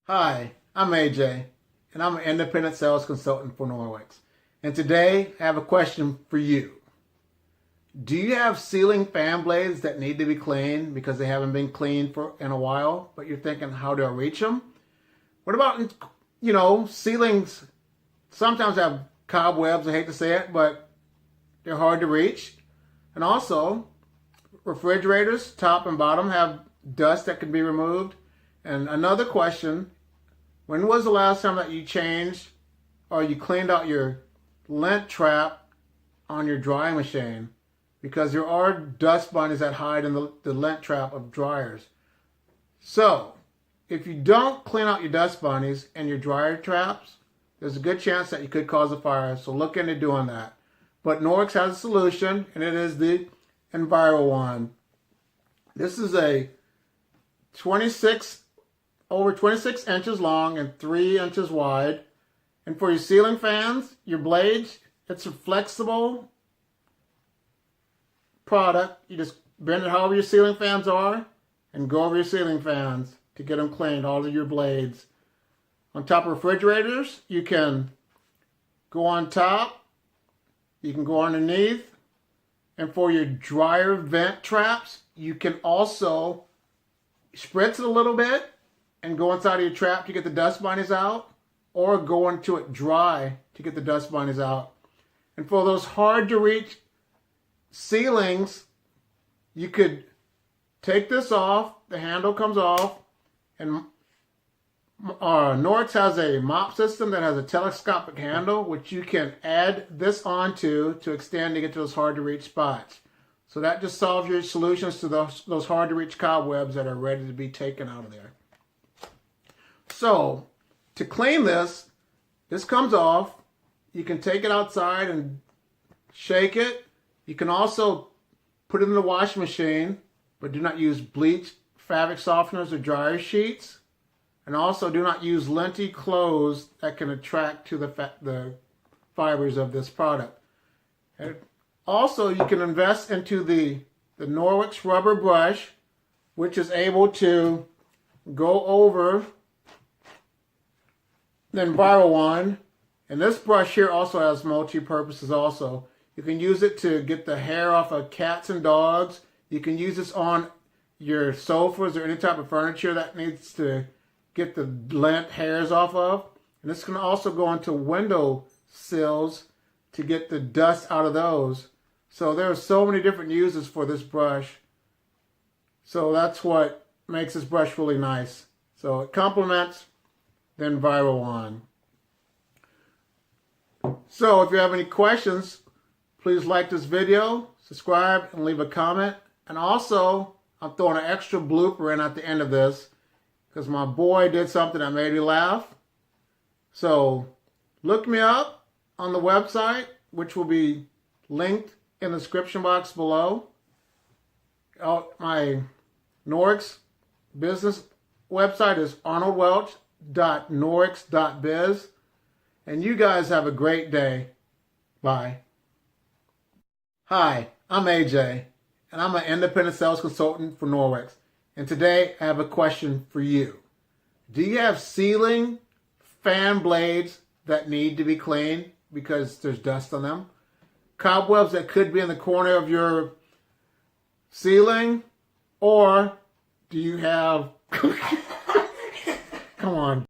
Hi, I'm AJ, and I'm an independent sales consultant for Norwex. And today, I have a question for you. Do you have ceiling fan blades that need to be cleaned because they haven't been cleaned in a while, but you're thinking, how do I reach them? What about, ceilings sometimes have cobwebs, I hate to say it, but they're hard to reach. And also, refrigerators, top and bottom, have dust that can be removed. And another question, when was the last time that you changed or you cleaned out your lint trap on your drying machine? Because there are dust bunnies that hide in the lint trap of dryers. So, if you don't clean out your dust bunnies and your dryer traps, there's a good chance that you could cause a fire. So look into doing that. But Norwex has a solution, and it is the Envirowand. This is a over 26 inches long and 3 inches wide. And for your ceiling fans, your blades, it's a flexible product. You just bend it however your ceiling fans are and go over your ceiling fans to get them cleaned, all of your blades. On top of refrigerators, you can go on top, you can go underneath. And for your dryer vent traps, you can also spritz it a little bit and go inside of your trap to get the dust bunnies out, or go into it dry to get the dust bunnies out. And for those hard to reach ceilings, you could take this off, the handle comes off, and Norwex has a mop system that has a telescopic handle, which you can add this onto to extend to get to those hard to reach spots. So that just solves your solutions to those hard to reach cobwebs that are ready to be taken out of there. So to clean this comes off. You can take it outside and shake it. You can also put it in the washing machine, but do not use bleach, fabric softeners, or dryer sheets. And also do not use linty clothes that can attract to the fibers of this product. And also, you can invest into the Norwex rubber brush, which is able to go over the Envirowand. And this brush here also has multi-purposes also. You can use it to get the hair off of cats and dogs. You can use this on your sofas or any type of furniture that needs to get the lint hairs off of. And this can also go into window sills to get the dust out of those. So there are so many different uses for this brush. So that's what makes this brush really nice. So it complements the Envirowand. So if you have any questions, please like this video, subscribe, and leave a comment. And also, I'm throwing an extra blooper in at the end of this because my boy did something that made me laugh. So look me up on the website, which will be linked in the description box below. My Norwex business website is arnoldwelch.norwex.biz. And you guys have a great day. Bye. Hi, I'm AJ, and I'm an independent sales consultant for Norwex. And today I have a question for you. Do you have ceiling fan blades that need to be cleaned because there's dust on them? Cobwebs that could be in the corner of your ceiling? Or do you have... Come on.